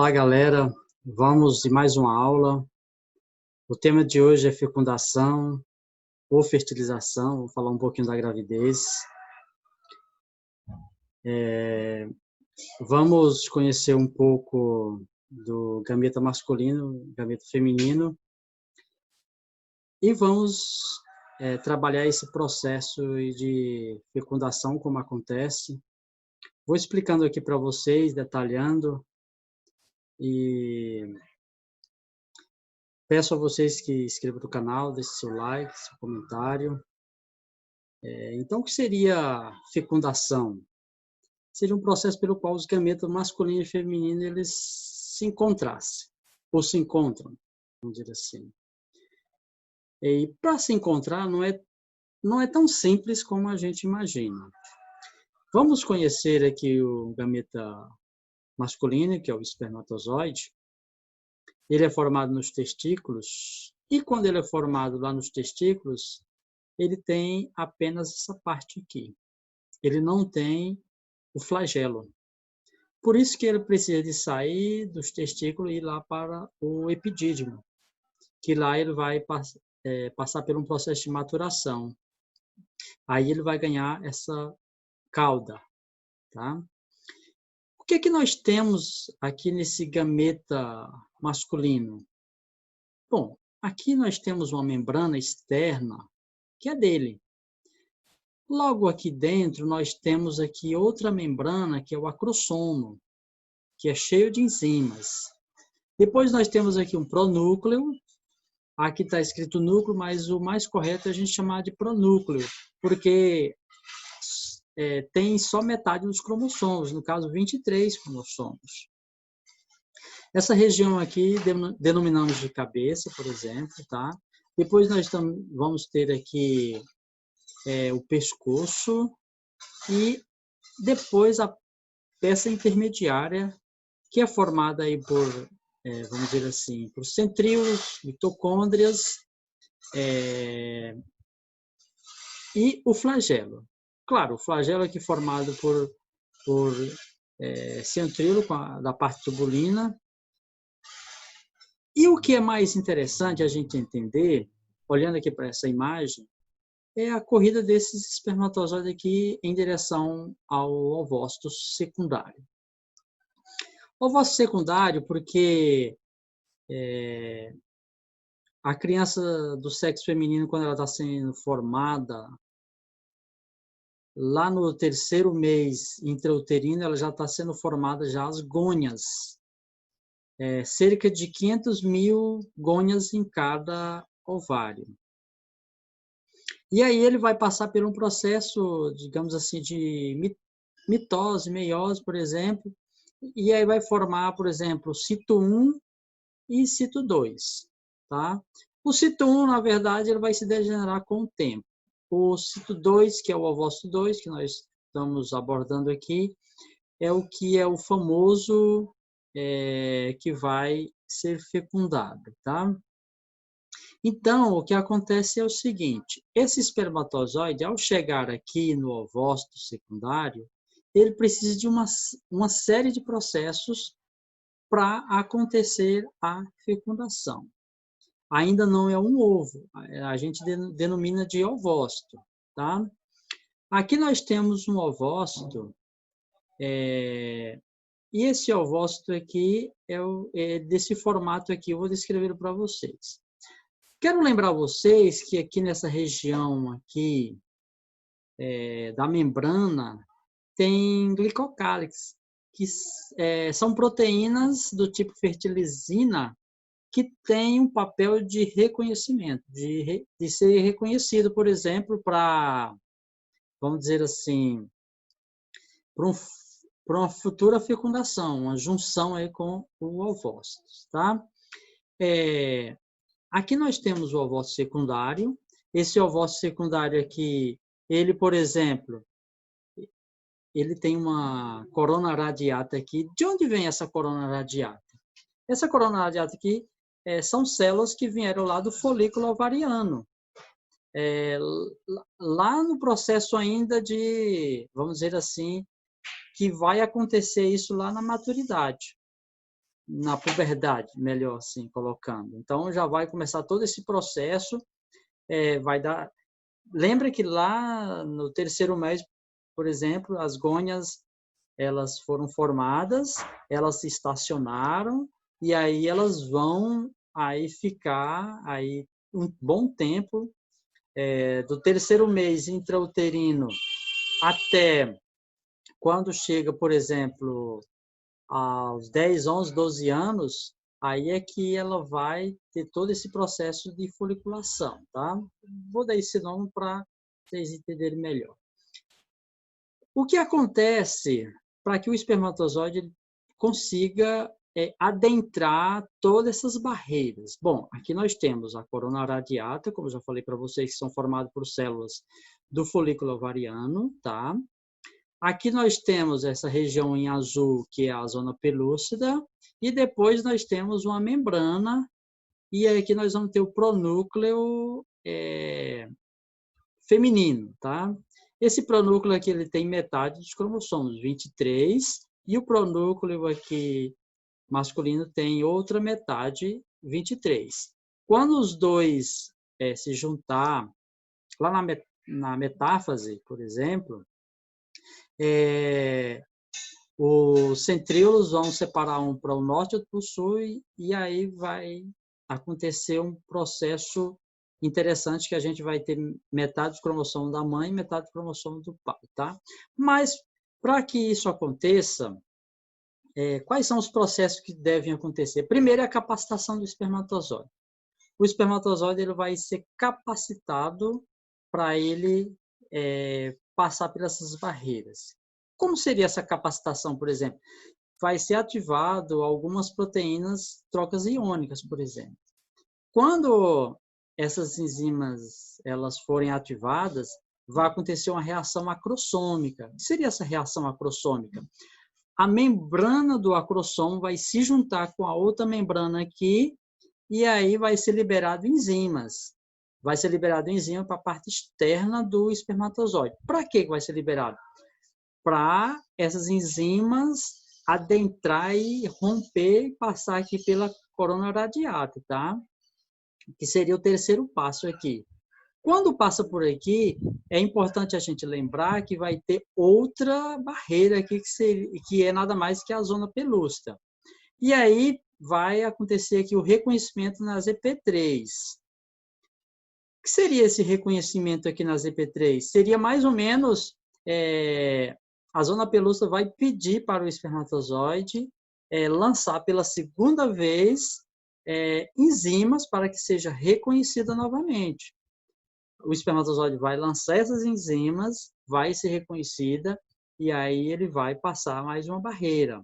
Olá, galera. Vamos de mais uma aula. O tema de hoje é fecundação ou fertilização. Vou falar um pouquinho da gravidez. Vamos conhecer um pouco do gameta masculino, gameta feminino. E vamos trabalhar esse processo de fecundação, como acontece. Vou explicando aqui para vocês, detalhando. E peço a vocês que inscrevam no canal, deixem seu like, seu comentário. Então, o que seria fecundação? Seria um processo pelo qual os gametas masculino e feminino eles se encontrassem, ou se encontram, vamos dizer assim. E para se encontrar não é tão simples como a gente imagina. Vamos conhecer aqui o gameta masculino, que é o espermatozoide. Ele é formado nos testículos, e quando ele é formado lá nos testículos, ele tem apenas essa parte aqui. Ele não tem o flagelo. Por isso que ele precisa de sair dos testículos e ir lá para o epidídimo, que lá ele vai passar por um processo de maturação. Aí ele vai ganhar essa cauda, tá? O que que nós temos aqui nesse gameta masculino? Bom, aqui nós temos uma membrana externa, que é dele. Logo aqui dentro, nós temos aqui outra membrana, que é o acrossomo, que é cheio de enzimas. Depois nós temos aqui um pronúcleo. Aqui está escrito núcleo, mas o mais correto é a gente chamar de pronúcleo, porque tem só metade dos cromossomos, no caso 23 cromossomos. Essa região aqui denominamos de cabeça, por exemplo, tá? Depois nós vamos ter aqui o pescoço e depois a peça intermediária, que é formada aí por, vamos dizer assim, por centríolos, mitocôndrias e o flagelo. Claro, o flagelo aqui formado por centríolo da parte tubulina. E o que é mais interessante a gente entender, olhando aqui para essa imagem, é a corrida desses espermatozoides aqui em direção ao ovócito secundário. Ovócito secundário porque a criança do sexo feminino, quando ela está sendo formada, lá no terceiro mês intrauterino, ela já está sendo formada já as gônias. Cerca de 500 mil gônias em cada ovário. E aí ele vai passar por um processo, digamos assim, de mitose, meiose, por exemplo, e aí vai formar, por exemplo, cito 1 e cito 2. Tá? O cito 1, na verdade, ele vai se degenerar com o tempo. O cito 2, que é o ovócito 2, que nós estamos abordando aqui, é o famoso que vai ser fecundado, tá? Então, o que acontece é o seguinte, esse espermatozoide, ao chegar aqui no ovócito secundário, ele precisa de uma série de processos para acontecer a fecundação. Ainda não é um ovo, a gente denomina de ovócito, tá? Aqui nós temos um ovócito, e esse ovócito aqui é desse formato aqui, eu vou descrever para vocês. Quero lembrar vocês que aqui nessa região aqui da membrana tem glicocálix, que são proteínas do tipo fertilizina que têm um papel de reconhecimento, de ser reconhecido, por exemplo, para, vamos dizer assim, para uma futura fecundação, uma junção aí com o ovócito, tá? Aqui nós temos o ovócito secundário. Esse ovócito secundário aqui, ele, por exemplo, ele tem uma corona radiata aqui. De onde vem essa corona radiata? Essa corona radiata aqui são células que vieram lá do folículo ovariano. Lá no processo ainda de, vamos dizer assim, que vai acontecer isso lá na maturidade. na puberdade, melhor assim colocando. Então, já vai começar todo esse processo, vai dar... Lembra que lá no terceiro mês, por exemplo, as gônias, elas foram formadas, elas se estacionaram, e aí elas vão aí ficar aí um bom tempo, do terceiro mês intrauterino até quando chega, por exemplo, aos 10, 11, 12 anos, aí é que ela vai ter todo esse processo de foliculação, tá? Vou dar esse nome para vocês entenderem melhor. O que acontece para que o espermatozoide consiga adentrar todas essas barreiras? Bom, aqui nós temos a corona radiata, como eu já falei para vocês, que são formadas por células do folículo ovariano, tá? Aqui nós temos essa região em azul, que é a zona pelúcida, e depois nós temos uma membrana, e aqui nós vamos ter o pronúcleo feminino, tá? Esse pronúcleo aqui ele tem metade dos cromossomos, 23, e o pronúcleo aqui masculino tem outra metade, 23. Quando os dois se juntar, lá na metáfase, por exemplo, os centríolos vão separar um para o norte e outro para o sul, e aí vai acontecer um processo interessante que a gente vai ter metade do cromossomo da mãe e metade do cromossomo do pai, tá? Mas, para que isso aconteça, quais são os processos que devem acontecer? Primeiro é a capacitação do espermatozoide. O espermatozoide ele vai ser capacitado para ele passar por essas barreiras. Como seria essa capacitação, por exemplo? Vai ser ativado algumas proteínas trocas iônicas, por exemplo. Quando essas enzimas elas forem ativadas, vai acontecer uma reação acrossômica. O que seria essa reação acrossômica? A membrana do acrossomo vai se juntar com a outra membrana aqui, e aí vai ser liberado enzimas. Vai ser liberado enzima para a parte externa do espermatozoide. Para que vai ser liberado? Para essas enzimas adentrar e romper e passar aqui pela corona radiata, tá? Que seria o terceiro passo aqui. Quando passa por aqui, é importante a gente lembrar que vai ter outra barreira aqui, que é nada mais que a zona pelúcida. E aí vai acontecer aqui o reconhecimento na ZP3. O que seria esse reconhecimento aqui na ZP3? Seria mais ou menos, a zona pelúcida vai pedir para o espermatozoide lançar pela segunda vez enzimas para que seja reconhecida novamente. O espermatozoide vai lançar essas enzimas, vai ser reconhecida, e aí ele vai passar mais uma barreira.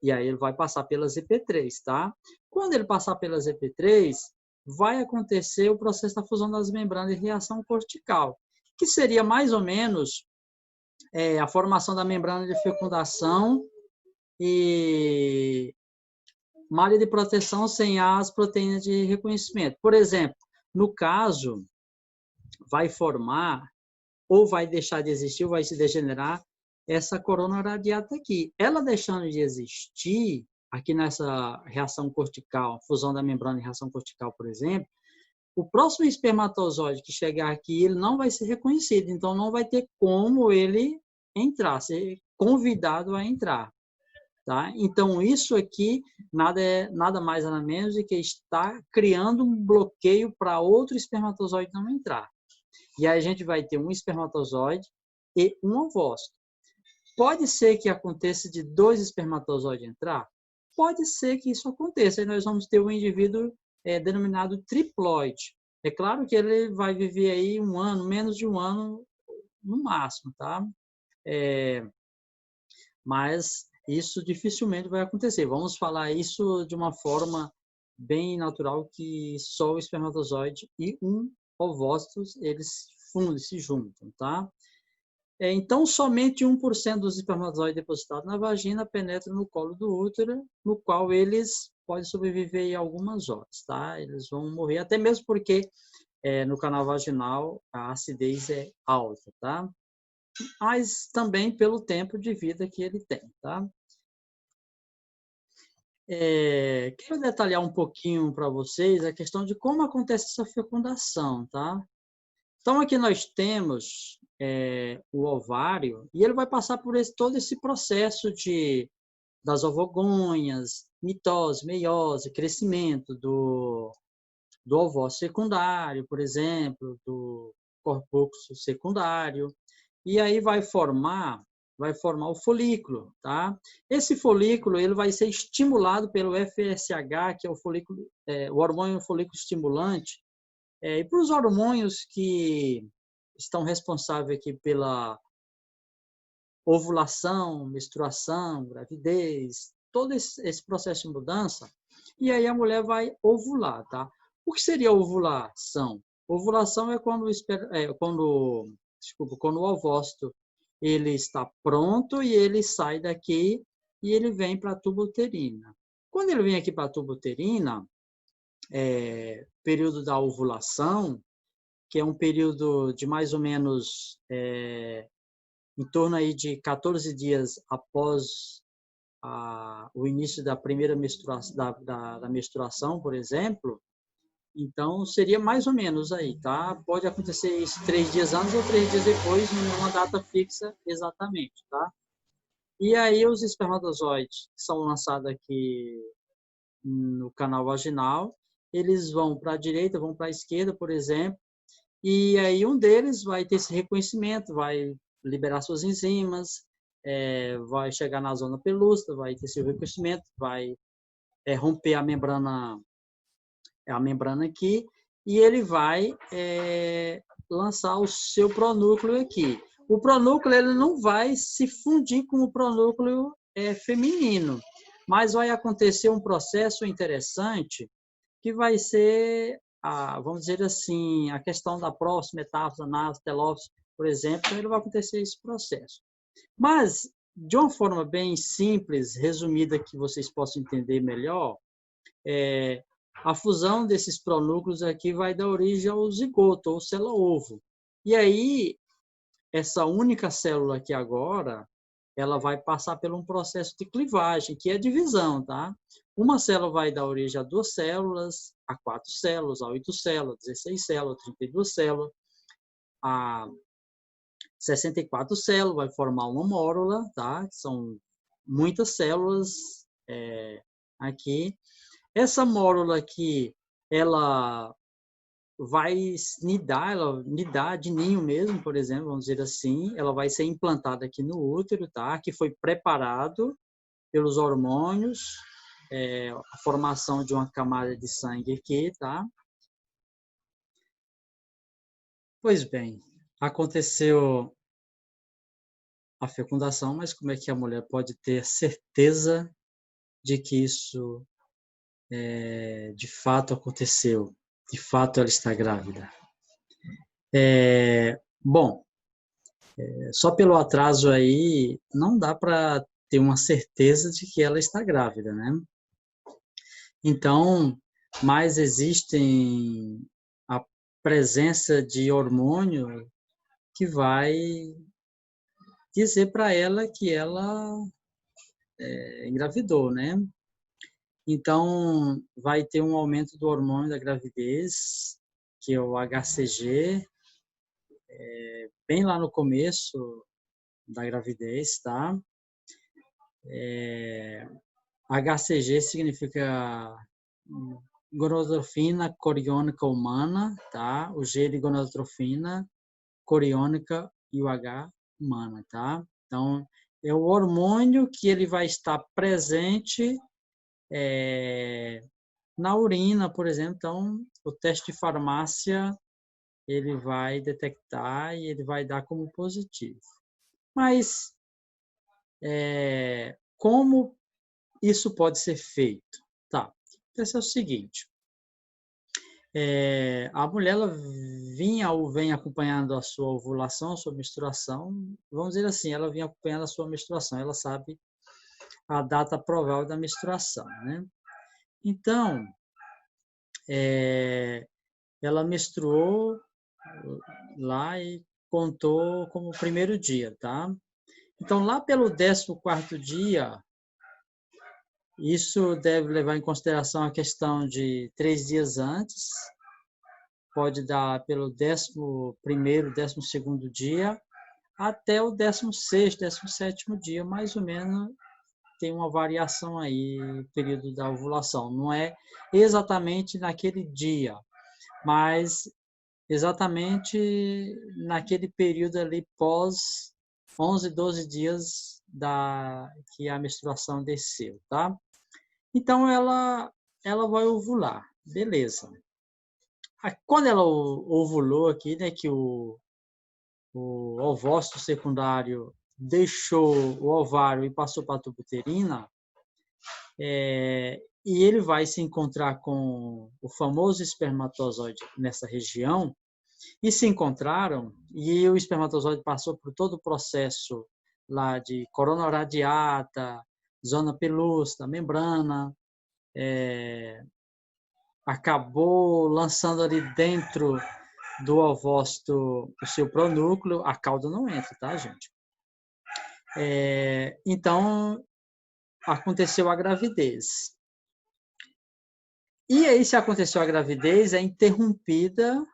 E aí ele vai passar pela ZP3, tá? Quando ele passar pela ZP3, vai acontecer o processo da fusão das membranas de reação cortical, que seria mais ou menos a formação da membrana de fecundação e malha de proteção sem as proteínas de reconhecimento. Por exemplo, no caso, vai formar ou vai deixar de existir, ou vai se degenerar essa corona radiata aqui. Ela deixando de existir, aqui nessa reação cortical, fusão da membrana e reação cortical, por exemplo, o próximo espermatozoide que chegar aqui, ele não vai ser reconhecido, então não vai ter como ele entrar, ser convidado a entrar. Tá? Então, isso aqui nada mais nada menos do que está criando um bloqueio para outro espermatozoide não entrar. E aí a gente vai ter um espermatozoide e um ovócito. Pode ser que aconteça de 2 espermatozoides entrar? Pode ser que isso aconteça. E nós vamos ter um indivíduo denominado triploide. É claro que ele vai viver aí um ano, menos de um ano no máximo, tá? Mas isso dificilmente vai acontecer. Vamos falar isso de uma forma bem natural, que só o espermatozoide e um ovócito, eles fundem, se juntam, tá? Então, somente 1% dos espermatozoides depositados na vagina penetram no colo do útero, no qual eles podem sobreviver em algumas horas, tá? Eles vão morrer, até mesmo porque no canal vaginal a acidez é alta, tá? Mas também pelo tempo de vida que ele tem, tá? Quero detalhar um pouquinho para vocês a questão de como acontece essa fecundação, tá? Então, aqui nós temos o ovário, e ele vai passar por todo esse processo das ovogonhas, mitose, meiose, crescimento do ovócito secundário, por exemplo, do corpúsculo secundário, e aí vai formar o folículo, tá? Esse folículo ele vai ser estimulado pelo FSH, que é o hormônio folículo estimulante, e para os hormônios que estão responsáveis aqui pela ovulação, menstruação, gravidez, todo esse processo de mudança, e aí a mulher vai ovular, tá? O que seria ovulação? Ovulação é quando o ovócito ele está pronto e ele sai daqui e ele vem para a tuba uterina. Quando ele vem aqui para a tuba uterina, período da ovulação, que é um período de mais ou menos em torno aí de 14 dias após o início da primeira menstruação, da menstruação, por exemplo. Então, seria mais ou menos aí, tá? Pode acontecer isso 3 dias antes ou 3 dias depois, numa data fixa exatamente, tá? E aí, os espermatozoides que são lançados aqui no canal vaginal, eles vão para a direita, vão para a esquerda, por exemplo, e aí um deles vai ter esse reconhecimento, vai liberar suas enzimas, vai chegar na zona pelúcida, vai ter seu reconhecimento, vai romper a membrana aqui, e ele vai lançar o seu pronúcleo aqui. O pronúcleo ele não vai se fundir com o pronúcleo feminino, mas vai acontecer um processo interessante que vai ser, vamos dizer assim, a questão da próxima etapa, na telófise, por exemplo, ele vai acontecer esse processo. Mas, de uma forma bem simples, resumida, que vocês possam entender melhor, a fusão desses pronúcleos aqui vai dar origem ao zigoto, ou célula-ovo. E aí, essa única célula aqui agora, ela vai passar por um processo de clivagem, que é a divisão, tá? Uma célula vai dar origem a 2 células, a 4 células, a 8 células, 16 células, 32 células, a 64 células, vai formar uma mórula, tá? São muitas células aqui. Essa mórula aqui, ela vai nidar de ninho mesmo, por exemplo, vamos dizer assim, ela vai ser implantada aqui no útero, tá? Que foi preparado pelos hormônios, a formação de uma camada de sangue aqui, tá? Pois bem, aconteceu a fecundação, mas como é que a mulher pode ter certeza de que isso de fato aconteceu? De fato ela está grávida? Bom, só pelo atraso aí não dá para ter uma certeza de que ela está grávida, né? Então, mas existem a presença de hormônio que vai dizer para ela que ela engravidou, né? Então, vai ter um aumento do hormônio da gravidez, que é o HCG, bem lá no começo da gravidez, tá? HCG significa gonadotrofina coriônica humana, tá? O G de gonadotrofina coriônica e o H humana, tá? Então, é o hormônio que ele vai estar presente na urina, por exemplo. Então, o teste de farmácia ele vai detectar e ele vai dar como positivo. Mas, como isso pode ser feito? Tá, esse é o seguinte. A mulher ela vinha ou vem acompanhando a sua ovulação, a sua menstruação, vamos dizer assim, ela vinha acompanhando a sua menstruação, ela sabe a data provável da menstruação, né? Então, ela menstruou lá e contou como o primeiro dia, tá? Então, lá pelo 14º dia, Isso deve levar em consideração a questão de 3 dias antes, pode dar pelo 11º, 12º dia, até o 16º, 17º dia, mais ou menos, tem uma variação aí, o período da ovulação. Não é exatamente naquele dia, mas exatamente naquele período ali pós 11, 12 dias que a menstruação desceu, tá? Então, ela vai ovular, beleza. Quando ela ovulou aqui, né, que o ovócito secundário deixou o ovário e passou para a tuba uterina, e ele vai se encontrar com o famoso espermatozoide nessa região, e se encontraram, e o espermatozoide passou por todo o processo lá de corona radiata, zona pelúcida, membrana, acabou lançando ali dentro do ovócito o seu pronúcleo, a cauda não entra, tá, gente? Então, aconteceu a gravidez. E aí, se aconteceu a gravidez, é interrompida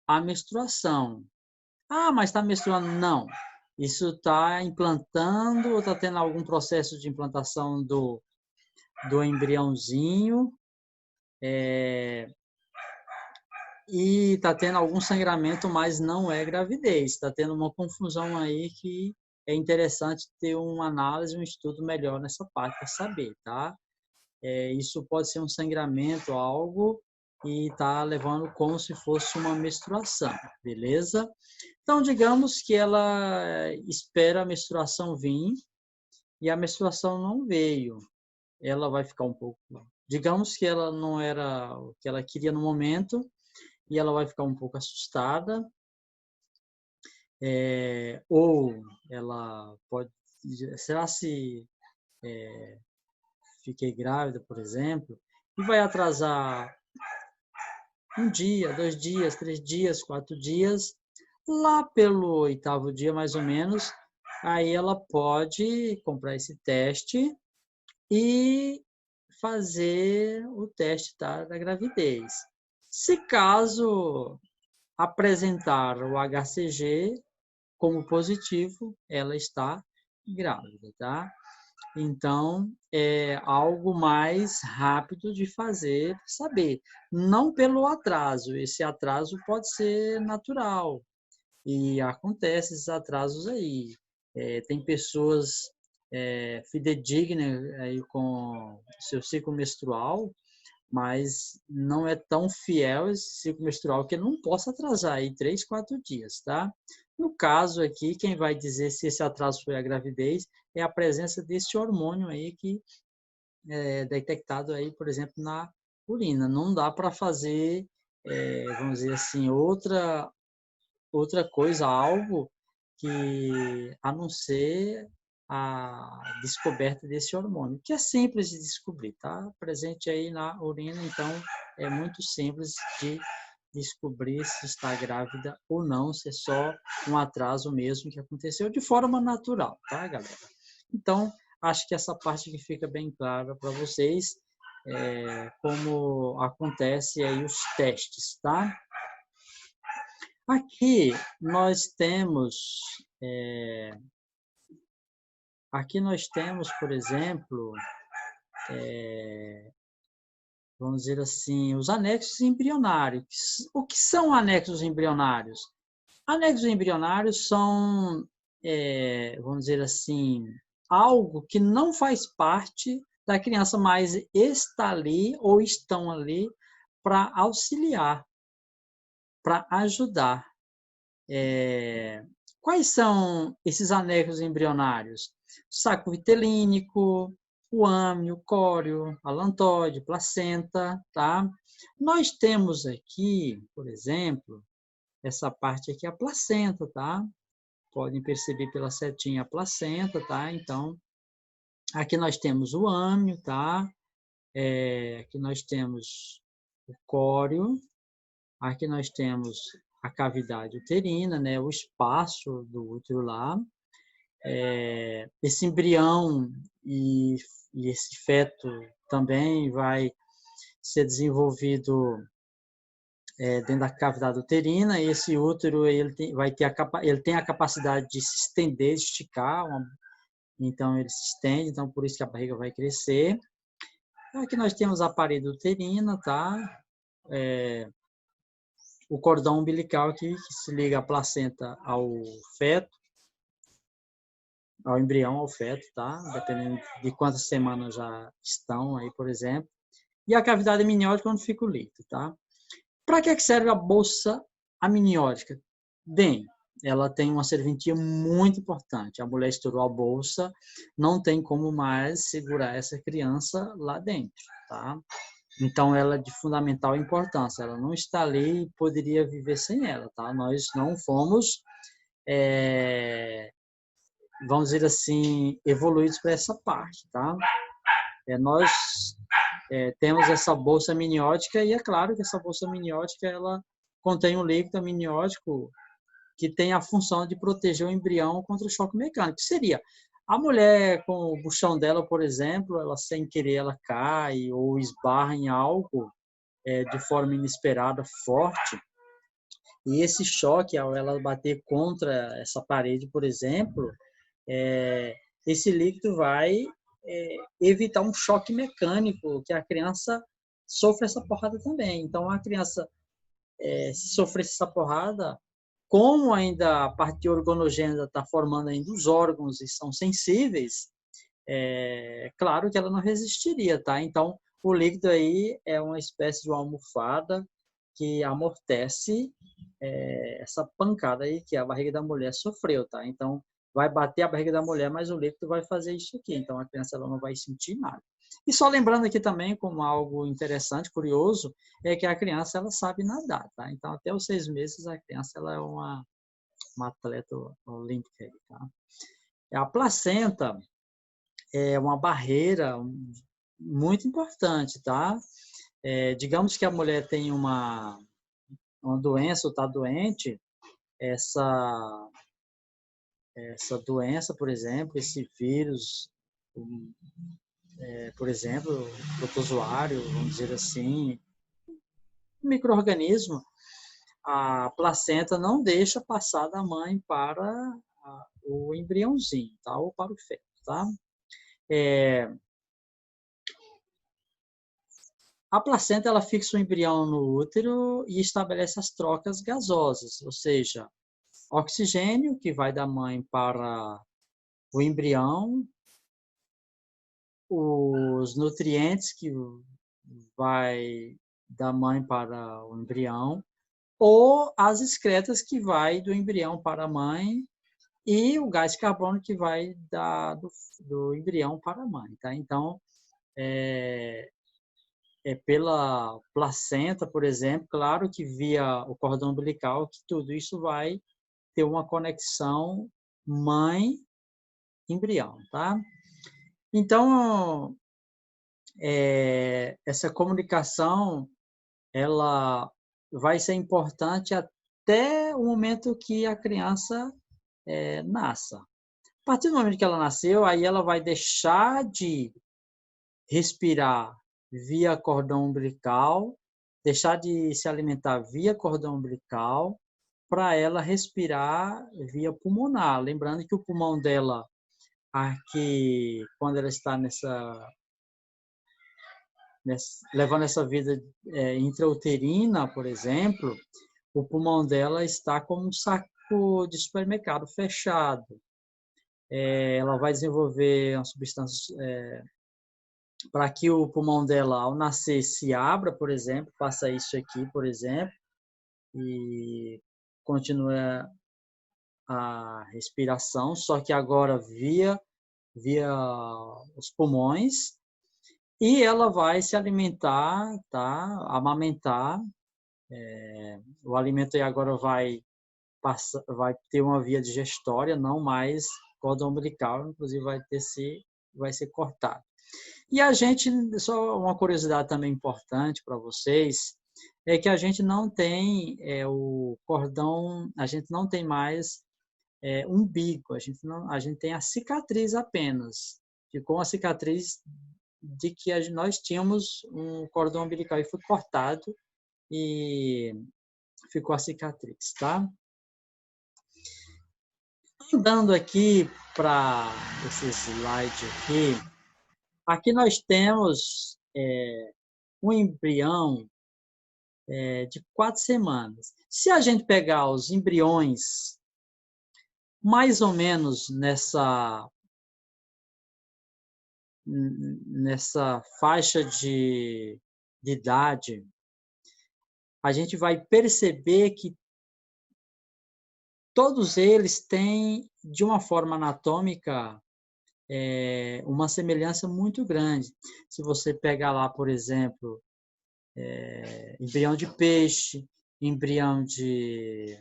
a menstruação. Ah, mas está menstruando? Não. Isso está implantando ou está tendo algum processo de implantação do embriãozinho, e está tendo algum sangramento, mas não é gravidez. Está tendo uma confusão aí que é interessante ter uma análise, um estudo melhor nessa parte para saber, tá? Isso pode ser um sangramento, algo, e está levando como se fosse uma menstruação, beleza? Então, digamos que ela espera a menstruação vir e a menstruação não veio. Ela vai ficar um pouco... Digamos que ela não era o que ela queria no momento, e ela vai ficar um pouco assustada, ou ela pode... Será se fiquei grávida, por exemplo? E vai atrasar 1 dia, 2 dias, 3 dias, 4 dias, lá pelo 8º dia, mais ou menos, aí ela pode comprar esse teste e fazer o teste da gravidez. Se caso apresentar o HCG como positivo, ela está grávida, tá? Então, é algo mais rápido de fazer, saber. Não pelo atraso, esse atraso pode ser natural, e acontece esses atrasos aí. Tem pessoas fidedignas aí com seu ciclo menstrual, mas não é tão fiel esse ciclo menstrual que não possa atrasar aí 3, 4 dias, tá? No caso aqui, quem vai dizer se esse atraso foi a gravidez é a presença desse hormônio aí que é detectado aí, por exemplo, na urina. Não dá para fazer, vamos dizer assim, outra coisa, algo que a não ser a descoberta desse hormônio, que é simples de descobrir, tá? Presente aí na urina, então é muito simples de descobrir se está grávida ou não, se é só um atraso mesmo que aconteceu de forma natural, tá, galera? Então, acho que essa parte que fica bem clara para vocês, como acontece aí os testes, tá? Aqui nós temos, por exemplo, vamos dizer assim, os anexos embrionários. O que são anexos embrionários? Anexos embrionários são, vamos dizer assim, algo que não faz parte da criança, mas está ali ou estão ali para auxiliar, para ajudar. Quais são esses anexos embrionários? Saco vitelínico, o âmnio, o córeo, alantóide, placenta, tá? Nós temos aqui, por exemplo, essa parte aqui, a placenta, tá? Podem perceber pela setinha a placenta, tá? Então, aqui nós temos o âmnio, tá? Aqui nós temos o córeo, aqui nós temos a cavidade uterina, né? O espaço do útero lá. Esse embrião e e esse feto também vai ser desenvolvido dentro da cavidade uterina. E esse útero ele tem a capacidade de se estender, de esticar, então ele se estende, então por isso que a barriga vai crescer. Aqui nós temos a parede uterina, tá? O cordão umbilical que se liga a placenta ao feto, ao embrião, ao feto, tá? Dependendo de quantas semanas já estão aí, por exemplo. E a cavidade amniótica onde fica o líquido, tá? Para que serve a bolsa amniótica? Bem, ela tem uma serventia muito importante. A mulher estourou a bolsa, não tem como mais segurar essa criança lá dentro, tá? Então, ela é de fundamental importância. Ela não está ali e poderia viver sem ela, tá? Nós não fomos, vamos dizer assim, evoluídos para essa parte, tá? Nós temos essa bolsa amniótica e é claro que essa bolsa amniótica ela contém um líquido amniótico que tem a função de proteger o embrião contra o choque mecânico. Que seria a mulher com o buchão dela, por exemplo, ela sem querer ela cai ou esbarra em algo de forma inesperada, forte, e esse choque, ao ela bater contra essa parede, por exemplo, esse líquido vai evitar um choque mecânico, que a criança sofre essa porrada também. Então, a criança, se sofrer essa porrada, como ainda a parte organogênita está formando ainda os órgãos e são sensíveis, claro que ela não resistiria, tá? Então, o líquido aí é uma espécie de uma almofada que amortece essa pancada aí que a barriga da mulher sofreu, tá? Então, vai bater a barriga da mulher, mas o líquido vai fazer isso aqui. Então, a criança ela não vai sentir nada. E só lembrando aqui também, como algo interessante, curioso, é que a criança ela sabe nadar, tá? Então, até os 6 meses, a criança ela é uma atleta olímpica, tá? A placenta é uma barreira muito importante, tá? Digamos que a mulher tem uma doença ou está doente, essa doença, por exemplo, esse vírus, por exemplo, protozoário, vamos dizer assim, micro-organismo, a placenta não deixa passar da mãe para o embriãozinho, tá? Ou para o feto, tá? A placenta ela fixa o embrião no útero e estabelece as trocas gasosas, ou seja, oxigênio que vai da mãe para o embrião, os nutrientes que vai da mãe para o embrião, ou as excretas que vai do embrião para a mãe e o gás carbônico que vai do embrião para a mãe, tá? Então, pela placenta, por exemplo, claro que via o cordão umbilical, que tudo isso vai ter uma conexão mãe-embrião, tá? Então, essa comunicação, ela vai ser importante até o momento que a criança nasça. A partir do momento que ela nasceu, aí ela vai deixar de respirar via cordão umbilical, deixar de se alimentar via cordão umbilical, para ela respirar via pulmonar. Lembrando que o pulmão dela, aqui, quando ela está levando essa vida intrauterina, por exemplo, o pulmão dela está como um saco de supermercado fechado. Ela vai desenvolver uma substância para que o pulmão dela, ao nascer, se abra, por exemplo, faça isso aqui, por exemplo, e continue a respiração, só que agora via os pulmões, e ela vai se alimentar, tá? Amamentar. O alimento aí agora vai ter uma via digestória, não mais cordão umbilical, inclusive vai ser cortado. E a gente, só uma curiosidade também importante para vocês, é que a gente não tem o cordão, a gente não tem mais umbigo, a gente tem a cicatriz apenas, ficou uma cicatriz de que nós tínhamos um cordão umbilical e foi cortado e ficou a cicatriz, tá? Andando aqui para esse slide aqui nós temos um embrião de 4 semanas. Se a gente pegar os embriões mais ou menos nessa faixa de idade, a gente vai perceber que todos eles têm, de uma forma anatômica, uma semelhança muito grande. Se você pegar lá, por exemplo, embrião de peixe, embrião de,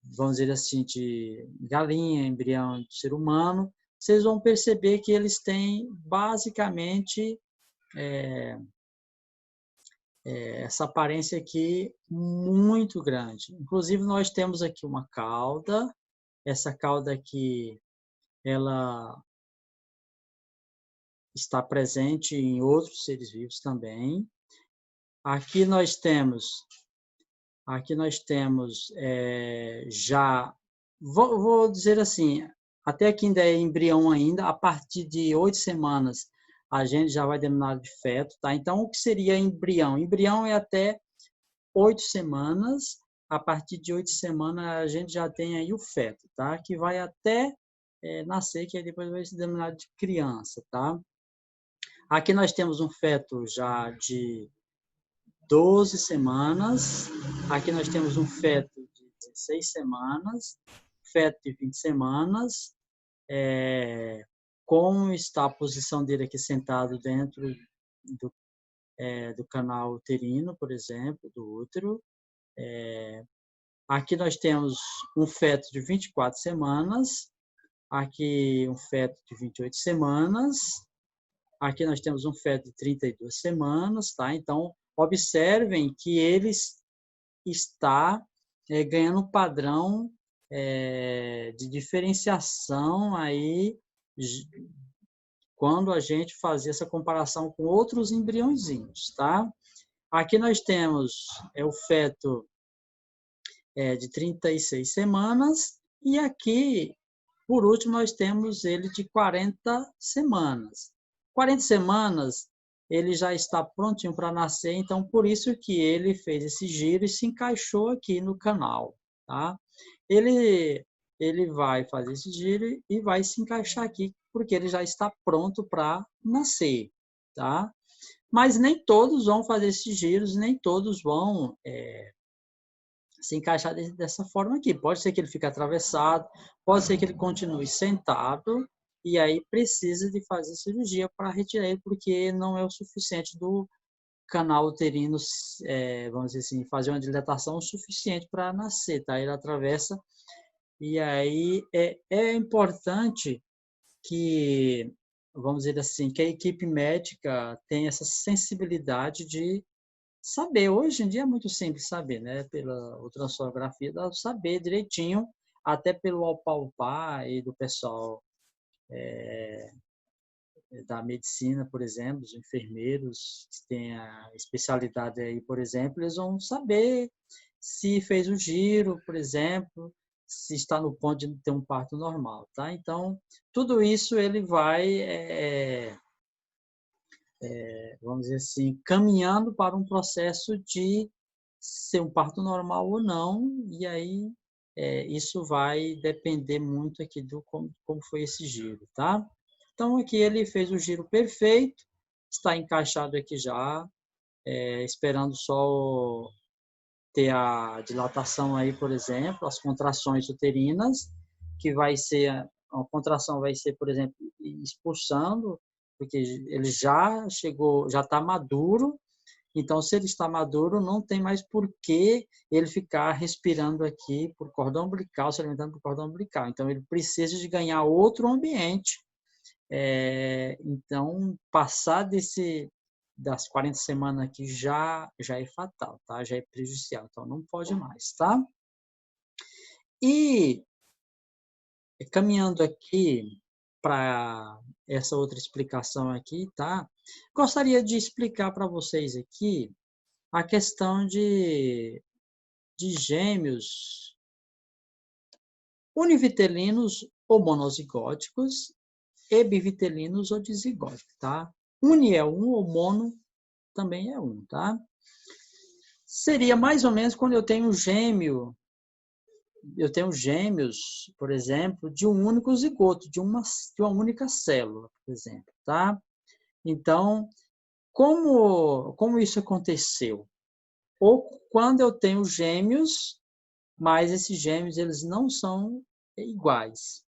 vamos dizer assim, de galinha, embrião de ser humano, vocês vão perceber que eles têm basicamente essa aparência aqui muito grande. Inclusive, nós temos aqui uma cauda. Essa cauda aqui, ela está presente em outros seres vivos também. Aqui nós temos já, vou dizer assim, até aqui ainda é embrião ainda, a partir de 8 semanas a gente já vai denominar de feto, tá? Então, o que seria embrião? Embrião é até 8 semanas, a partir de 8 semanas a gente já tem aí o feto, tá? Que vai até nascer, que aí depois vai ser denominado de criança, tá? Aqui nós temos um feto já de 12 semanas, aqui nós temos um feto de 16 semanas, feto de 20 semanas, como está a posição dele aqui sentado dentro do canal uterino, por exemplo, do útero. Aqui nós temos um feto de 24 semanas, aqui um feto de 28 semanas, aqui nós temos um feto de 32 semanas, tá? Então, observem que ele está ganhando um padrão de diferenciação aí quando a gente fazia essa comparação com outros embriãozinhos, tá? Aqui nós temos o feto de 36 semanas e aqui, por último, nós temos ele de 40 semanas. 40 semanas, ele já está prontinho para nascer, então por isso que ele fez esse giro e se encaixou aqui no canal, tá? Ele vai fazer esse giro e vai se encaixar aqui, porque ele já está pronto para nascer, tá? Mas nem todos vão fazer esses giros, nem todos vão se encaixar dessa forma aqui. Pode ser que ele fique atravessado, pode ser que ele continue sentado, e aí precisa de fazer cirurgia para retirar ele, porque não é o suficiente do canal uterino, vamos dizer assim, fazer uma dilatação suficiente para nascer, tá? Ele atravessa, e aí é importante que, vamos dizer assim, que a equipe médica tenha essa sensibilidade de saber. Hoje em dia é muito simples saber, né? Pela ultrassonografia, dá para saber direitinho, até pelo apalpar e do pessoal da medicina, por exemplo, os enfermeiros que têm a especialidade aí, por exemplo, eles vão saber se fez o giro, por exemplo, se está no ponto de ter um parto normal, tá? Então, tudo isso ele vai, vamos dizer assim, caminhando para um processo de ser um parto normal ou não, e aí isso vai depender muito aqui do como foi esse giro, tá? Então, aqui ele fez o giro perfeito, está encaixado aqui já, esperando só ter a dilatação aí, por exemplo, as contrações uterinas, que vai ser, a contração vai ser, por exemplo, expulsando, porque ele já chegou, já está maduro. Então, se ele está maduro, não tem mais por que ele ficar respirando aqui por cordão umbilical, se alimentando por cordão umbilical. Então, ele precisa de ganhar outro ambiente. Então, passar das 40 semanas aqui já é fatal, tá? Já é prejudicial. Então, não pode mais, tá? E caminhando aqui para essa outra explicação aqui, tá? Gostaria de explicar para vocês aqui a questão de gêmeos univitelinos ou monozigóticos e bivitelinos ou dizigóticos, tá? Uni é um, ou mono também é um, tá? Seria mais ou menos quando eu tenho gêmeos, por exemplo, de um único zigoto, de uma única célula, por exemplo, tá? Então, como isso aconteceu? Ou quando eu tenho gêmeos, mas esses gêmeos eles não são iguais.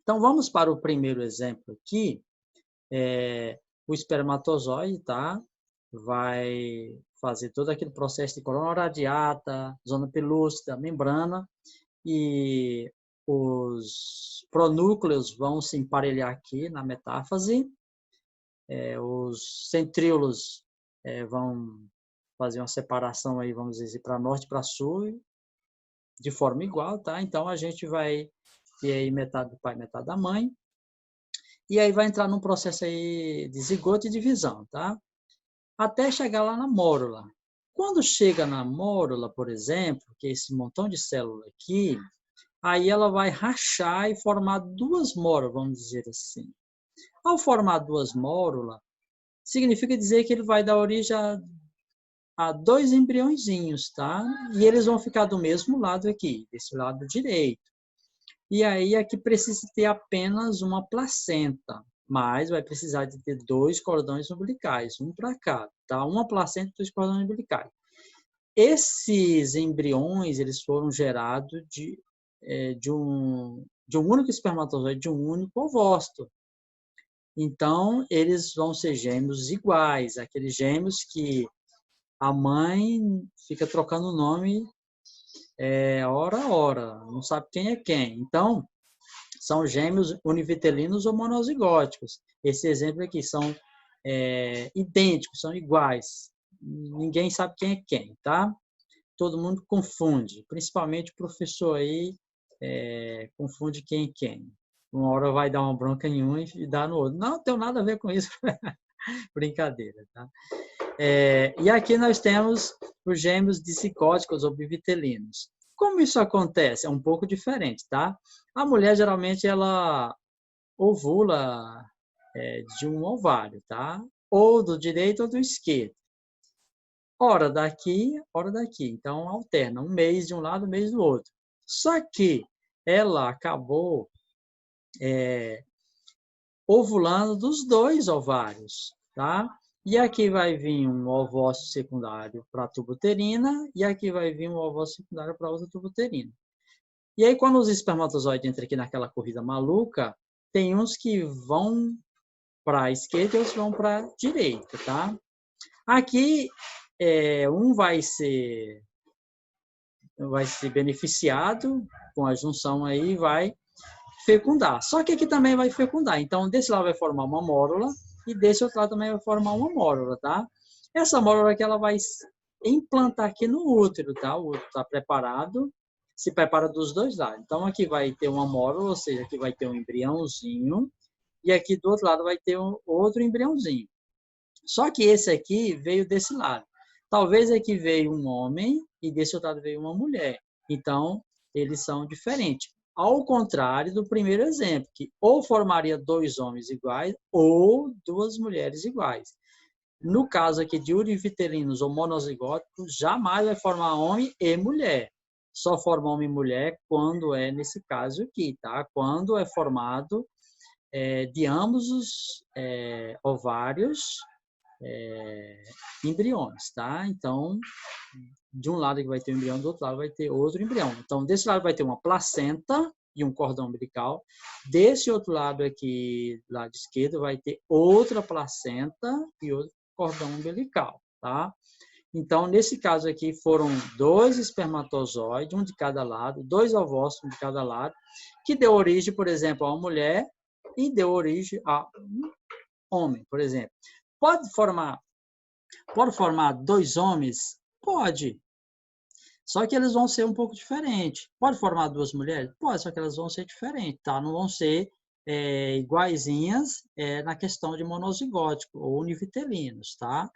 Então, vamos para o primeiro exemplo aqui. O espermatozoide, tá? Vai fazer todo aquele processo de coluna radiata, zona pelúcida, membrana, e os pronúcleos vão se emparelhar aqui na metáfase, os centríolos vão fazer uma separação aí, vamos dizer, para norte e para sul, de forma igual, tá? Então, a gente vai ter aí metade do pai, metade da mãe, e aí vai entrar num processo aí de zigoto e divisão, tá? Até chegar lá na mórula. Quando chega na mórula, por exemplo, que é esse montão de célula aqui, aí ela vai rachar e formar duas mórulas, vamos dizer assim. Ao formar duas mórulas, significa dizer que ele vai dar origem a dois embriõezinhos, tá? E eles vão ficar do mesmo lado aqui, desse lado direito. E aí aqui precisa ter apenas uma placenta, mas vai precisar de ter dois cordões umbilicais, um para cá, tá? Uma placenta e dois cordões umbilicais. Esses embriões, eles foram gerados de um único espermatozoide, de um único ovócito. Então, eles vão ser gêmeos iguais, aqueles gêmeos que a mãe fica trocando o nome hora a hora, não sabe quem é quem. Então, são gêmeos univitelinos ou monozigóticos. Esse exemplo aqui são idênticos, são iguais. Ninguém sabe quem é quem, tá? Todo mundo confunde, principalmente o professor aí confunde quem é quem. Uma hora vai dar uma bronca em um e dá no outro. Não tem nada a ver com isso. Brincadeira, tá? E aqui nós temos os gêmeos dizigóticos ou bivitelinos. Como isso acontece? É um pouco diferente, tá? A mulher, geralmente, ela ovula de um ovário, tá? Ou do direito ou do esquerdo. Hora daqui, hora daqui. Então, alterna um mês de um lado, um mês do outro. Só que ela acabou ovulando dos dois ovários, tá? E aqui vai vir um ovócito secundário para a tuba uterina e aqui vai vir um ovócito secundário para a outra tuba uterina. E aí, quando os espermatozoides entram aqui naquela corrida maluca, tem uns que vão para a esquerda e outros vão para a direita, tá? Aqui, um vai ser beneficiado com a junção aí, vai fecundar. Só que aqui também vai fecundar. Então, desse lado vai formar uma mórula e desse outro lado também vai formar uma mórula, tá? Essa mórula aqui, ela vai implantar aqui no útero, tá? O útero está preparado, se prepara dos dois lados. Então, aqui vai ter uma mórula, ou seja, aqui vai ter um embriãozinho, e aqui do outro lado vai ter outro embriãozinho. Só que esse aqui veio desse lado. Talvez aqui veio um homem e desse outro lado veio uma mulher. Então, eles são diferentes. Ao contrário do primeiro exemplo, que ou formaria dois homens iguais ou duas mulheres iguais. No caso aqui de univitelinos ou monozigóticos, jamais vai formar homem e mulher. Só forma homem e mulher quando é nesse caso aqui, tá? Quando é formado de ambos os ovários embriões, tá? Então, de um lado que vai ter um embrião, do outro lado vai ter outro embrião. Então, desse lado vai ter uma placenta e um cordão umbilical. Desse outro lado aqui, lado esquerdo, vai ter outra placenta e outro cordão umbilical, tá? Então, nesse caso aqui, foram dois espermatozoides, um de cada lado, dois ovócitos de cada lado, que deu origem, por exemplo, a uma mulher e deu origem a um homem, por exemplo. Pode formar dois homens? Pode. Só que eles vão ser um pouco diferentes. Pode formar duas mulheres? Pode, só que elas vão ser diferentes, tá? Não vão ser iguaizinhas na questão de monozigótico ou univitelinos, tá?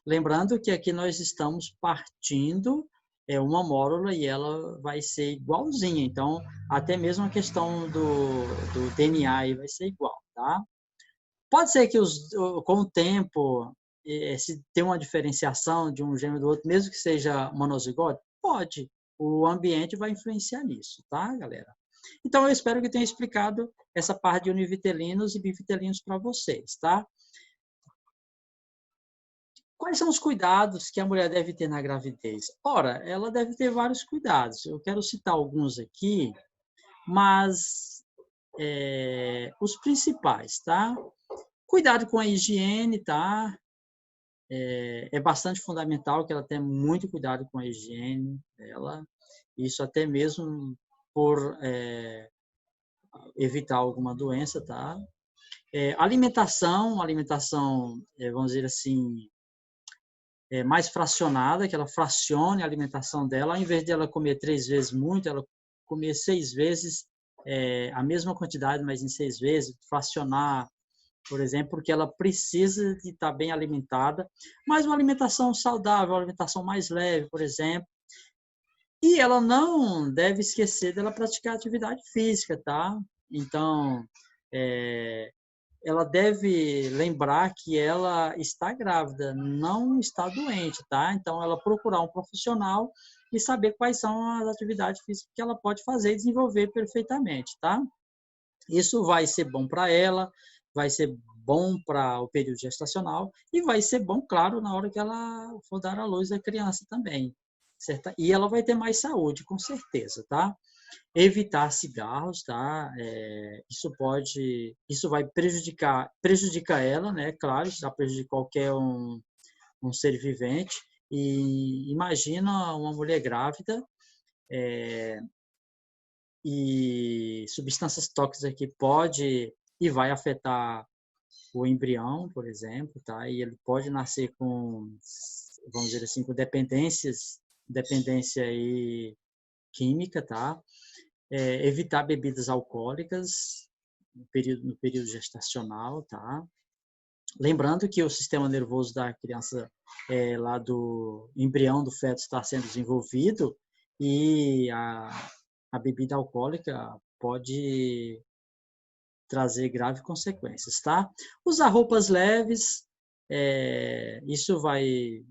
Lembrando que aqui nós estamos partindo uma mórula e ela vai ser igualzinha, então até mesmo a questão do DNA aí vai ser igual, tá? Pode ser que com o tempo se tem uma diferenciação de um gêmeo do outro, mesmo que seja monozigótico? Pode. O ambiente vai influenciar nisso, tá, galera? Então, eu espero que tenha explicado essa parte de univitelinos e bivitelinos para vocês, tá? Quais são os cuidados que a mulher deve ter na gravidez? Ora, ela deve ter vários cuidados. Eu quero citar alguns aqui, mas os principais, tá? Cuidado com a higiene, tá? É bastante fundamental que ela tenha muito cuidado com a higiene dela. Isso até mesmo por evitar alguma doença, tá? Alimentação, vamos dizer assim, mais fracionada, que ela fracione a alimentação dela, ao invés de ela comer 3 vezes muito, ela comer 6 vezes a mesma quantidade, mas em 6 vezes, fracionar, por exemplo, porque ela precisa de estar bem alimentada, mas uma alimentação saudável, uma alimentação mais leve, por exemplo. E ela não deve esquecer dela praticar atividade física, tá? Então, ela deve lembrar que ela está grávida, não está doente, tá? Então, ela procurar um profissional e saber quais são as atividades físicas que ela pode fazer e desenvolver perfeitamente, tá? Isso vai ser bom para ela, vai ser bom para o período gestacional e vai ser bom, claro, na hora que ela for dar à luz à criança também, certo? E ela vai ter mais saúde, com certeza, tá? Evitar cigarros, tá? Isso vai prejudicar ela, né? Claro, isso vai prejudicar qualquer um ser vivente. E imagina uma mulher grávida e substâncias tóxicas que pode e vai afetar o embrião, por exemplo, tá? E ele pode nascer com, vamos dizer assim, com dependência aí química, tá? Evitar bebidas alcoólicas no período gestacional, tá? Lembrando que o sistema nervoso da criança, lá do embrião do feto está sendo desenvolvido e a bebida alcoólica pode trazer graves consequências, tá? Usar roupas leves, isso vai,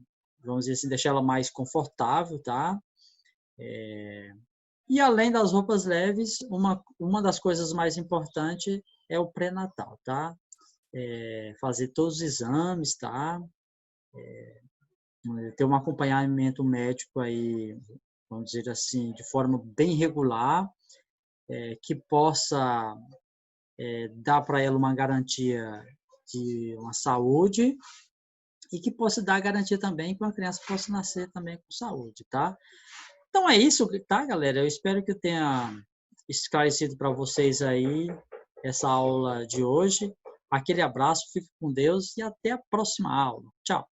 vamos dizer assim, deixar ela mais confortável, tá? E além das roupas leves, uma das coisas mais importantes é o pré-natal, tá? Fazer todos os exames, tá? Ter um acompanhamento médico aí, vamos dizer assim, de forma bem regular, que possa dar para ela uma garantia de uma saúde e que possa dar garantia também que uma criança possa nascer também com saúde, tá? Então é isso, tá, galera? Eu espero que eu tenha esclarecido para vocês aí essa aula de hoje. Aquele abraço, fique com Deus e até a próxima aula. Tchau!